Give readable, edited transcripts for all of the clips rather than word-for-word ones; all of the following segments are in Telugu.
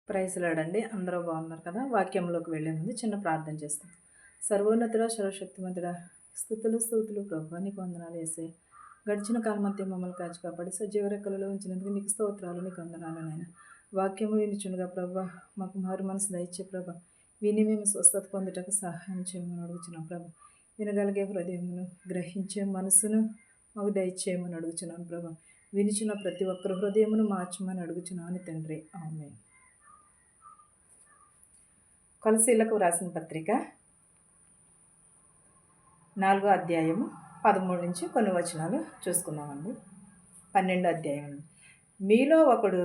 Praise lord. అందరూ బాగున్నారు కదా. వాక్యంలోకి వెళ్ళే ముందు చిన్న ప్రార్థన చేస్తాం. సర్వోన్నతుడా, సర్వశక్తిమంతుడా, స్తుతులు ప్రభు, నీకు వందనాలు యేసయ్య. గడిచిన కాలమంతా మమ్మల్ని కాచి కాపాడి సజీవ రెక్కలలో ఉంచినందుకు నీకు స్తోత్రాలు, నీకు వందనాలు నాయన. వాక్యము వినిచునుగా ప్రభు, మాకు మారు మనసు దయచే ప్రభ. విని మేము స్వస్థత పొందుటకు సహాయం చేయమని అడుగుచున్నాం ప్రభ. వినగలిగే హృదయమును, గ్రహించే మనసును మాకు దయచేయమని అడుగుచున్నాను ప్రభ. వినిచున్న ప్రతి ఒక్కరు హృదయమును మార్చమని అడుగుచున్నాను తండ్రి. ఆమేన్. కొలసీలకు రాసిన పత్రిక 4వ అధ్యాయము 13 నుంచి కొన్ని వచనాలు చూసుకున్నామండి. 12వ అధ్యాయం. మీలో ఒకడు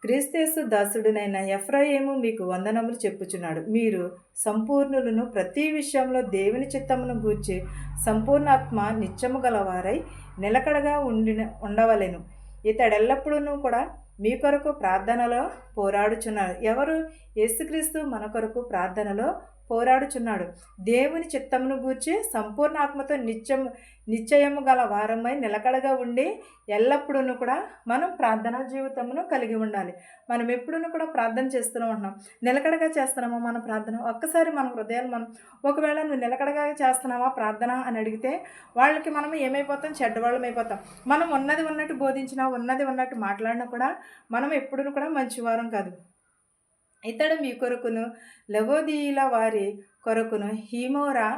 క్రీస్తేసు దాసుడునైన ఎఫ్రాయిము మీకు వందనములు చెప్పుచున్నాడు. మీరు సంపూర్ణులను, ప్రతి విషయంలో దేవుని చిత్తమును గూర్చి సంపూర్ణాత్మ నిత్యము గలవారై నిలకడగా ఉండవలెను. ఇతడెల్లప్పుడూ కూడా మీ కొరకు ప్రార్థనలో పోరాడుచున్నాడు. ఎవరు? యేసుక్రీస్తు మన కొరకు ప్రార్థనలో పోరాడుచున్నాడు. దేవుని చిత్తమును గూర్చి సంపూర్ణ ఆత్మతో నిశ్చయము గల వారమై నిలకడగా ఉండి ఎల్లప్పుడూ కూడా మనం ప్రార్థనా జీవితమును కలిగి ఉండాలి. మనం ఎప్పుడూ కూడా ప్రార్థన చేస్తూనే ఉంటున్నాం. నిలకడగా చేస్తున్నామా మన ప్రార్థన? ఒక్కసారి మన హృదయాలు ఒకవేళ నువ్వు నిలకడగా చేస్తున్నావా ప్రార్థన అని అడిగితే వాళ్ళకి మనం ఏమైపోతాం? చెడ్డవాళ్ళం అయిపోతాం. మనం ఉన్నది ఉన్నట్టు బోధించినా, ఉన్నది ఉన్నట్టు మాట్లాడినా కూడా మనం ఎప్పుడూ కూడా మంచివారం కాదు. ఇతడు మీ కొరకును, లవోదీయుల వారి కొరకును, హీమోరా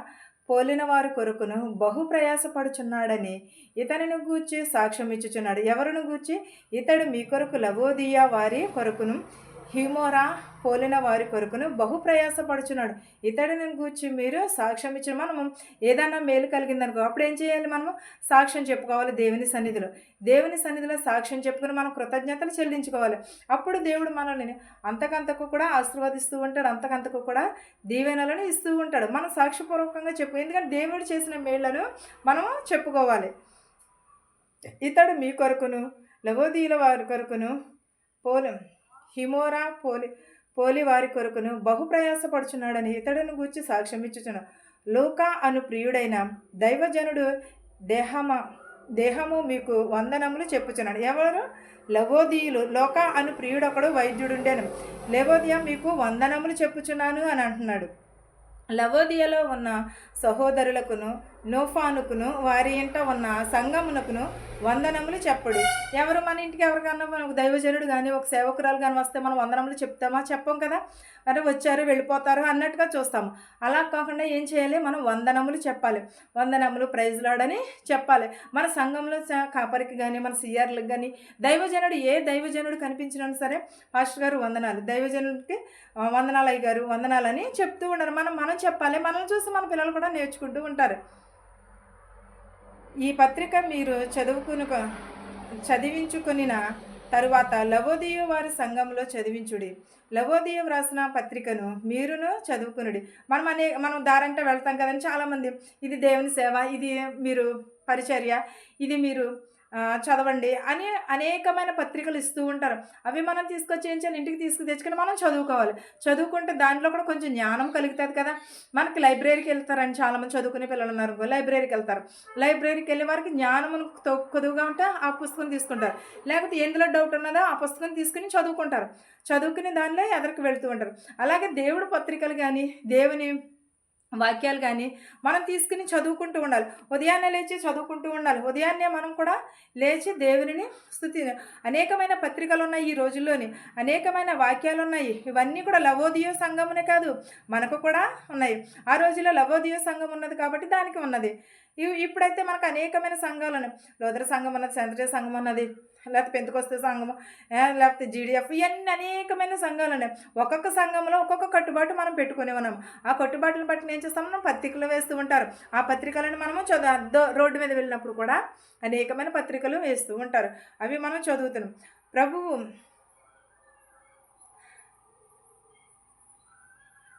పోలిన వారి కొరకును బహు ప్రయాసపడుచున్నాడని ఇతనిని గూర్చి సాక్ష్యం ఇచ్చుచున్నాడు. ఎవరిని గూర్చి? ఇతడు మీ కొరకు లవోదీయ వారి కొరకును, హీమోరా పోలిన వారి కొరకును బహు ప్రయాసపడుచున్నాడు. ఇతడిని గూర్చి మీరు సాక్ష్యం ఇచ్చిన మనము ఏదైనా మేలు కలిగిందనుకో, అప్పుడు ఏం చేయాలి? మనము సాక్ష్యం చెప్పుకోవాలి దేవుని సన్నిధిలో. దేవుని సన్నిధిలో సాక్ష్యం చెప్పుకుని మనం కృతజ్ఞతలు చెల్లించుకోవాలి. అప్పుడు దేవుడు మనల్ని అంతకంతకు కూడా ఆశీర్వదిస్తూ ఉంటాడు, అంతకంతకు కూడా దీవెనలను ఇస్తూ ఉంటాడు. మనం సాక్ష్యపూర్వకంగా ఎందుకంటే దేవుడు చేసిన మేళ్లను మనము చెప్పుకోవాలి. ఇతడు మీ కొరకును, లవోదీయుల వారి కొరకును, హిమోరా పోలి వారి కొరకును బహు ప్రయాసపడుచున్నాడని ఇతడును గూర్చి సాక్ష్యం ఇచ్చుచున్నాడు. లూకా అను ప్రియుడైన దైవజనుడు దేహము మీకు వందనములు చెప్పుచున్నాడు. ఎవరు? లవోదీయులు. లోకా అను ప్రియుడొకడు వైద్యుడుండెను. లవోదియ మీకు వందనములు చెప్పుచున్నాను అని అంటున్నాడు. లవోదియలో ఉన్న సహోదరులకును, నోఫానుకును, వారి ఇంట ఉన్న సంగమునకును వందనములు చెప్పుడు. ఎవరు? మన ఇంటికి ఎవరికన్నా ఒక దైవజనుడు కానీ, ఒక సేవకురాలు కానీ వస్తే మనం వందనములు చెప్తామా? చెప్పం కదా. అంటే వచ్చారు వెళ్ళిపోతారు అన్నట్టుగా చూస్తాము. అలా కాకుండా ఏం చేయాలి? మనం వందనములు చెప్పాలి. వందనములు, ప్రైజ్ లార్డ్ అని చెప్పాలి. మన సంఘంలో కాపరికి కానీ, మన సిఆర్లకు కానీ దైవజనుడు, ఏ దైవజనుడు కనిపించినా సరే పాస్టర్ గారు వందనాలు, దైవజనుడికి వందనాలు అయ్యగారు వందనాలని చెప్తూ ఉన్నారు. మనం చెప్పాలి. మనల్ని చూసి మన పిల్లలు కూడా నేర్చుకుంటూ ఉంటారు. ఈ పత్రిక మీరు చదివించుకొనిన తరువాత లవోదీయ వారి సంఘంలో చదివించుడి. లవోదీయ వ్రాసిన పత్రికను మీరును చదువుకునుడి. మనం దారంటే వెళ్తాం కదండి చాలామంది. ఇది దేవుని సేవ, ఇది మీరు పరిచర్య, ఇది మీరు చదవండి అని అనేకమైన పత్రికలు ఇస్తూ ఉంటారు. అవి మనం తీసుకొచ్చి ఏం చేయాలి? ఇంటికి తెచ్చుకొని మనం చదువుకోవాలి. చదువుకుంటే దాంట్లో కూడా కొంచెం జ్ఞానం కలుగుతుంది కదా. మనకి లైబ్రరీకి వెళ్తారని చాలామంది చదువుకునే పిల్లలు ఉన్నారు. లైబ్రరీకి వెళ్తారు. లైబ్రరీకి వెళ్ళే వారికి జ్ఞానం కొద్దుగా ఉంటే ఆ పుస్తకం తీసుకుంటారు. లేకపోతే ఎందులో డౌట్ ఉన్నదో ఆ పుస్తకం తీసుకుని చదువుకుంటారు. చదువుకుని దానిలో ఎదరికి వెళ్తూ ఉంటారు. అలాగే దేవుడు పత్రికలు కానీ, దేవుని వాక్యాలు కానీ మనం తీసుకుని చదువుకుంటూ ఉండాలి. ఉదయాన్నే లేచి చదువుకుంటూ ఉండాలి. ఉదయాన్నే మనం కూడా లేచి దేవుని అనేకమైన పత్రికలు ఉన్నాయి ఈ రోజుల్లోని, అనేకమైన వాక్యాలు ఉన్నాయి. ఇవన్నీ కూడా లవోదీయ సంఘమునే కాదు, మనకు కూడా ఉన్నాయి. ఆ రోజుల్లో లవోదీయ సంఘం ఉన్నది కాబట్టి దానికి ఉన్నది. ఇప్పుడైతే మనకు అనేకమైన సంఘాలు ఉన్నాయి. లోదర సంఘం ఉన్నది, సెంటరీ సంఘం ఉన్నది, లేకపోతే పెంతెకొస్తు సంఘము, లేకపోతే జీడిఎఫ్, ఇవన్నీ అనేకమైన సంఘాలు ఉన్నాయి. ఒక్కొక్క సంఘంలో ఒక్కొక్క కట్టుబాటు మనం పెట్టుకుని ఉన్నాం. ఆ కట్టుబాటులను బట్టి ఏం చేస్తాం? మనం పత్రికలు వేస్తూ ఉంటారు. ఆ పత్రికలను మనము రోడ్డు మీద వెళ్ళినప్పుడు కూడా అనేకమైన పత్రికలు వేస్తూ ఉంటారు. అవి మనం చదువుతున్నాం.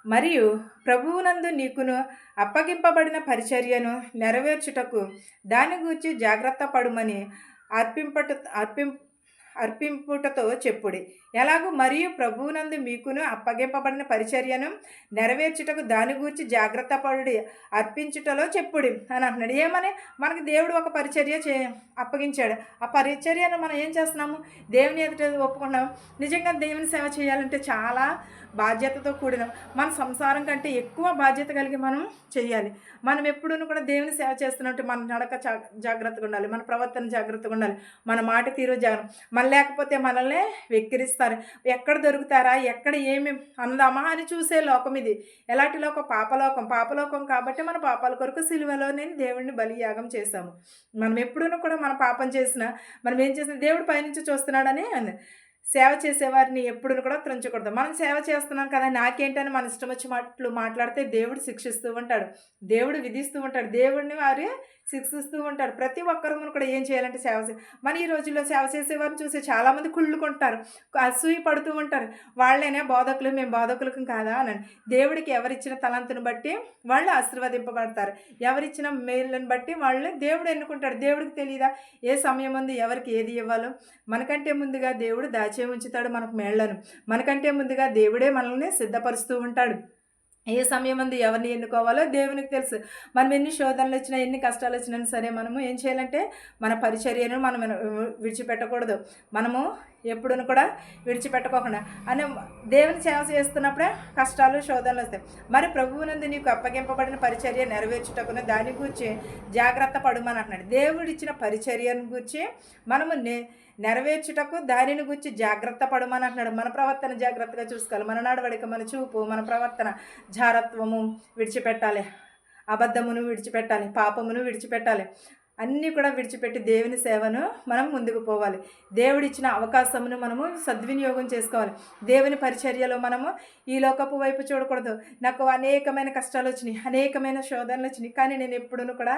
మరియు ప్రభువునందు నీకును అప్పగింపబడిన పరిచర్యను నెరవేర్చుటకు దాని గూర్చి జాగ్రత్త పడుమని అర్పింపుటతో చెప్పుడి. ఎలాగూ మరియు ప్రభువునందు మీకును అప్పగింపబడిన పరిచర్యను నెరవేర్చుటకు దాని గూర్చి జాగ్రత్త పడుడి, అర్పించుటలో చెప్పుడి అని అంటున్నాడు. ఏమని? మనకి దేవుడు ఒక పరిచర్య అప్పగించాడు. ఆ పరిచర్యను మనం ఏం చేస్తున్నాము? దేవుని ఎదుట ఒప్పుకున్నాం. నిజంగా దేవుని సేవ చేయాలంటే చాలా బాధ్యతతో కూడిన, మన సంసారం కంటే ఎక్కువ బాధ్యత కలిగి మనం చేయాలి. మనం ఎప్పుడూ కూడా దేవుని సేవ చేస్తున్నట్టు మన నడక జాగ్రత్తగా ఉండాలి, మన ప్రవర్తన జాగ్రత్తగా ఉండాలి, మన మాట తీరు మన లేకపోతే మనల్ని వెక్కిరిస్తారు. ఎక్కడ దొరుకుతారా, ఎక్కడ ఏమి అందామా అని చూసే లోకం ఇది. ఎలాంటి లోకం? పాపలోకం. పాపలోకం కాబట్టి మన పాపాల కొరకు సిలువలో నేను దేవుడిని బలియాగం చేశాము. మనం ఎప్పుడూ కూడా మన పాపం చేసినా, మనం ఏం చేసినా దేవుడు పైనుంచి చూస్తున్నాడని సేవ చేసేవారిని ఎప్పుడు కూడా త్రుంచకూడదు. మనం సేవ చేస్తున్నాం కదా, నాకేంటని మన ఇష్టం వచ్చి మాట్లాడితే దేవుడు శిక్షిస్తూ ఉంటాడు, దేవుడు విధిస్తూ ఉంటాడు, దేవుడిని వారు శిక్షిస్తూ ఉంటాడు. ప్రతి ఒక్కరూ కూడా ఏం చేయాలంటే సేవ మన ఈ రోజుల్లో సేవ చేసేవారిని చూసి చాలామంది కుళ్ళుకుంటారు, అసూయ పడుతూ ఉంటారు. వాళ్ళైనా బోధకులు, మేము బోధకులకు కాదా అని. దేవుడికి ఎవరిచ్చిన తలంతుని బట్టి వాళ్ళు ఆశీర్వదింపబడతారు, ఎవరిచ్చిన మేలుని బట్టి వాళ్ళు దేవుడు ఎన్నుకుంటాడు. దేవుడికి తెలియదా ఏ సమయం ముందు ఎవరికి ఏది ఇవ్వాలో? మనకంటే ముందుగా దేవుడు దాచే ఉంచుతాడు మనకు మేళ్లను. మనకంటే ముందుగా దేవుడే మనల్ని సిద్ధపరుస్తూ ఉంటాడు. ఏ సమయం అందు ఎవరిని ఎన్నుకోవాలో దేవునికి తెలుసు. మనం ఎన్ని శోధనలు వచ్చినా, ఎన్ని కష్టాలు వచ్చినా సరే మనము ఏం చేయాలంటే మన పరిచర్యను మనం విడిచిపెట్టకూడదు. మనము ఎప్పుడూ కూడా విడిచిపెట్టుకోకుండా అని దేవుని సేవ చేస్తున్నప్పుడే కష్టాలు, శోధనలు వస్తాయి. మరి ప్రభువునందు నీకు అప్పగింపబడిన పరిచర్య నెరవేర్చుటకును దాని గురించి జాగ్రత్త పడమని అంటున్నాడు. దేవుడు ఇచ్చిన పరిచర్యను గురించి మనము నెరవేర్చుటకు దానిని గురించి జాగ్రత్త పడమని అంటున్నాడు. మన ప్రవర్తన జాగ్రత్తగా చూసుకోవాలి. మన నడవడిక, మన చూపు, మన ప్రవర్తన, జారత్వము విడిచిపెట్టాలి, అబద్ధమును విడిచిపెట్టాలి, పాపమును విడిచిపెట్టాలి. అన్నీ కూడా విడిచిపెట్టి దేవుని సేవను మనం ముందుకు పోవాలి. దేవుడిచ్చిన అవకాశమును మనము సద్వినియోగం చేసుకోవాలి. దేవుని పరిచర్యలో మనము ఈ లోకపు వైపు చూడకూడదు. నాకు అనేకమైన కష్టాలు వచ్చినాయి, అనేకమైన శోధనలు వచ్చినాయి, కానీ నేను ఎప్పుడూ కూడా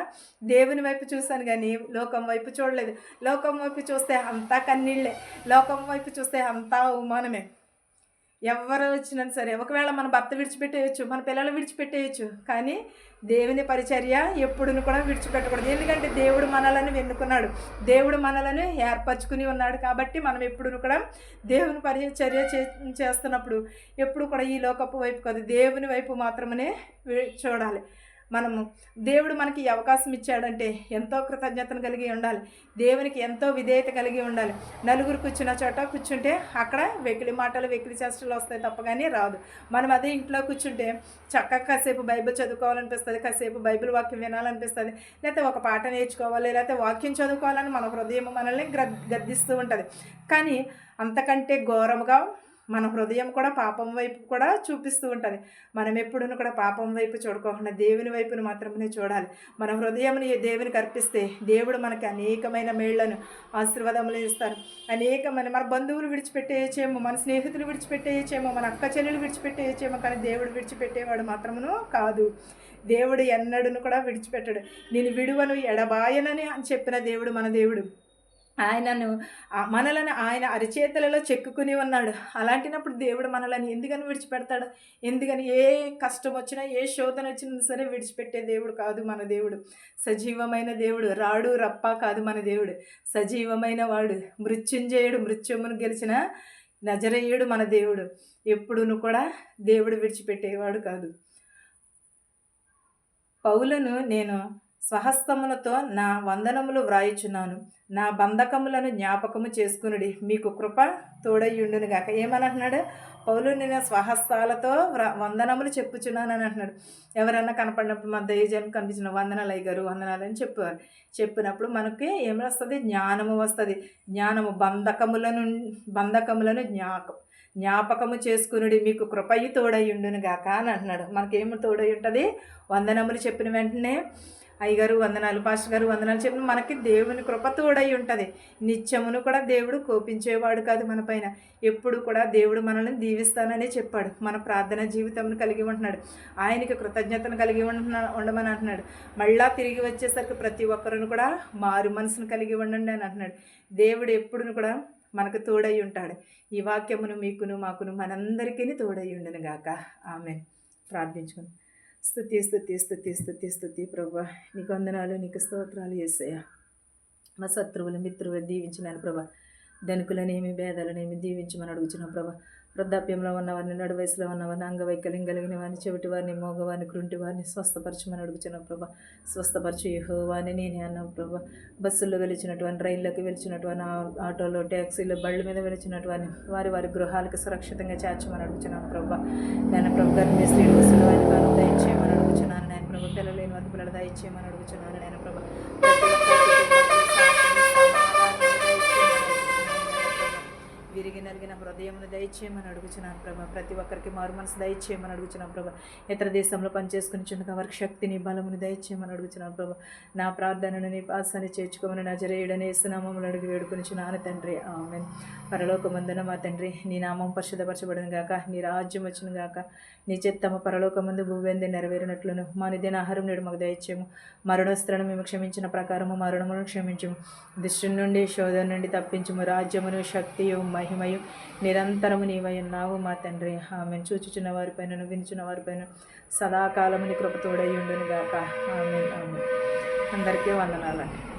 దేవుని వైపు చూశాను కానీ లోకం వైపు చూడలేదు. లోకం వైపు చూస్తే అంతా కన్నీళ్ళే, లోకం వైపు చూస్తే అంతా అవమానమే. ఎవరు వచ్చినా సరే, ఒకవేళ మన భర్త విడిచిపెట్టేయచ్చు, మన పిల్లలు విడిచిపెట్టేయచ్చు, కానీ దేవుని పరిచర్య ఎప్పుడును కూడా విడిచిపెట్టకూడదు. ఎందుకంటే దేవుడు మనలను ఎన్నుకున్నాడు, దేవుడు మనలను ఏర్పరచుకుని ఉన్నాడు. కాబట్టి మనం ఎప్పుడును కూడా దేవుని పరిచర్య చేస్తున్నప్పుడు ఎప్పుడు కూడా ఈ లోకపు వైపు కాదు, దేవుని వైపు మాత్రమే చూడాలి. మనము దేవుడు మనకి ఈ అవకాశం ఇచ్చాడంటే ఎంతో కృతజ్ఞతను కలిగి ఉండాలి, దేవునికి ఎంతో విధేయత కలిగి ఉండాలి. నలుగురు కూర్చున్న చోట కూర్చుంటే అక్కడ వెకిలి మాటలు, వెకిలి చేష్టలు వస్తాయి తప్ప కానీ రాదు. మనం అదే ఇంట్లో కూర్చుంటే చక్కగా కాసేపు బైబిల్ చదువుకోవాలనిపిస్తుంది, కాసేపు బైబిల్ వాక్యం వినాలనిపిస్తుంది, లేకపోతే ఒక పాట నేర్చుకోవాలి, లేకపోతే వాక్యం చదువుకోవాలని మన హృదయం మనల్ని గద్దిస్తూ ఉంటుంది. కానీ అంతకంటే ఘోరముగా మన హృదయం కూడా పాపం వైపు కూడా చూపిస్తూ ఉంటుంది. మనం ఎప్పుడూ కూడా పాపం వైపు చూడకోకుండా దేవుని వైపును మాత్రమే చూడాలి. మన హృదయంని దేవునికి అర్పిస్తే దేవుడు మనకి అనేకమైన మేళ్లను, ఆశీర్వాదములు ఇస్తారు. అనేకమైన మన బంధువులు విడిచిపెట్టేయచ్చేమో, మన స్నేహితులు విడిచిపెట్టేయచ్చేమో, మన అక్క చెల్లెలు విడిచిపెట్టేయచ్చేమో, కానీ దేవుడు విడిచిపెట్టేవాడు మాత్రమును కాదు. దేవుడు ఎన్నడూను కూడా విడిచిపెట్టాడు. నేను విడువను ఎడబాయనని అని చెప్పిన దేవుడు మన దేవుడు. మనలను ఆయన అరిచేతులలో చెక్కుకుని ఉన్నాడు. అలాంటినప్పుడు దేవుడు మనల్ని ఎందుకని విడిచిపెడతాడు? ఎందుకని? ఏ కష్టం వచ్చినా, ఏ శోధన వచ్చినా సరే విడిచిపెట్టే దేవుడు కాదు మన దేవుడు. సజీవమైన దేవుడు, రాడు రప్ప కాదు మన దేవుడు. సజీవమైన వాడు, మృత్యుంజయుడు, మృత్యుమును గెలిచిన నజరేయుడు మన దేవుడు. ఎప్పుడును కూడా దేవుడు విడిచిపెట్టేవాడు కాదు. పౌలును నేను స్వహస్తములతో నా వందనములు వ్రాయిచున్నాను, నా బంధకములను జ్ఞాపకము చేసుకునుడి, మీకు కృప తోడయ్యుండును గాక. ఏమని పౌలు నేను స్వహస్తాలతో వందనములు చెప్పుచున్నాను అని అంటున్నాడు. ఎవరన్నా కనపడినప్పుడు మన దైవజనం కనిపించిన వందనాలు అయ్యగారు, వందనాలు అని చెప్పారు. చెప్పినప్పుడు మనకి ఏమి వస్తుంది? జ్ఞానము వస్తుంది. జ్ఞానము బంధకములను జ్ఞాపకము చేసుకునుడి, మీకు కృపయి తోడయ్యుండును గాక అని అంటున్నాడు. మనకేమి తోడై ఉంటుంది? వందనములు చెప్పిన వెంటనే అయ్యగారు వందనాలు, పాస్టర్ గారు వందనాలు చెప్పిన మనకి దేవుని కృప తోడై ఉంటుంది. నిత్యమును కూడా దేవుడు కోపించేవాడు కాదు మన పైన. ఎప్పుడు కూడా దేవుడు మనల్ని దీవిస్తానని చెప్పాడు. మన ప్రార్థన జీవితంను కలిగి ఉంటున్నాడు. ఆయనకి కృతజ్ఞతను కలిగి ఉండమని అంటున్నాడు. మళ్ళా తిరిగి వచ్చేసరికి ప్రతి ఒక్కరిని కూడా మారు మనసును కలిగి ఉండండి అని అంటున్నాడు. దేవుడు ఎప్పుడును కూడా మనకు తోడై ఉంటాడు. ఈ వాక్యమును మీకును మాకును మనందరికీ తోడై ఉండను గాక. ఆమేన్. ప్రార్థించుకుని స్తుతి స్తుతి స్తుతి స్తుతి స్తుతి ప్రభువా, నీకు వందనాలు, నీకు స్తోత్రాలు యేసయ్యా. మా శత్రువులు మిత్రులు దీవించినాను ప్రభా. ధనికులనేమి భేదాలనేమి దీవించమని అడుగుచున్నాం ప్రభా. వృద్ధాప్యంలో ఉన్నవారిని, నడు వయసులో ఉన్నవారిని, అంగవైకల్యం కలిగిన వారిని, చెవిటి వారిని, మోగవారిని, కృంటి వారిని స్వస్థపరచమని అడుగుచున్నాం ప్రభా. స్వస్థపరచు యెహోవాని నేనే అన్నాం ప్రభా. బస్సుల్లో వెలిచినటువంటి, రైళ్ళకి వెలిచినటువంటి, ఆటోలో, ట్యాక్సీలో, బళ్ళ మీద వెలిచినటువంటి వారి వారి గృహాలకు సురక్షితంగా చేర్చమని అడుగుచున్నాం ప్రభా. నేను ప్రభు గర్భిణీ స్త్రీలు వస్తువులు ఆయన కాలం దయచేయమని అడుగుచున్నాను. నేను ప్రభు పిల్లలు లేని వారి పిల్లలు దయచేయమని అడుగుచున్నాను. నేను ప్రభు విరిగి నలిగిన హృదయమును దయచేయమని అడుగుచున్నాను ప్రభా. ప్రతి ఒక్కరికి మారు మనసు దయచేయమని అడుగుచున్నాను ప్రభా. ఇతర దేశంలో పనిచేసుకుని చుండగా వారికి శక్తిని, బలమును దయచేయమని అడుగుచున్నాను ప్రభా. నా ప్రార్థనను నీ పాసాన్ని చేర్చుకోమని నజరేయుడనే యేసునామములో అడిగి వేడుకొనిచున్నాను తండ్రి, ఆమేన్. పరలోకమందున మా తండ్రి, నీ నామం పరిశుద్ధపరచబడును గాక, నీ రాజ్యం వచ్చును గాక, నీ చిత్తము పరలోకమందు భూమియందు నెరవేరినట్లును మా నిత్య ఆహారం నేడు మాకు దయచేయము. మరణోస్త్రను మేము క్షమించిన ప్రకారము మరణములను క్షమించము. దృష్టి నుండి, శోధన నుండి తప్పించుము. రాజ్యమును, శక్తియు, మహిమయు నిరంతరము నీవై ఉన్నావు మా తండ్రి, ఆమెను. చూచుచున్న వారిపైన, వినుచున్న వారిపైన సదాకాలము నీ కృప తోడై ఉండును గాక, ఆమేన్, ఆమేన్. అందరికీ వందనాలండి.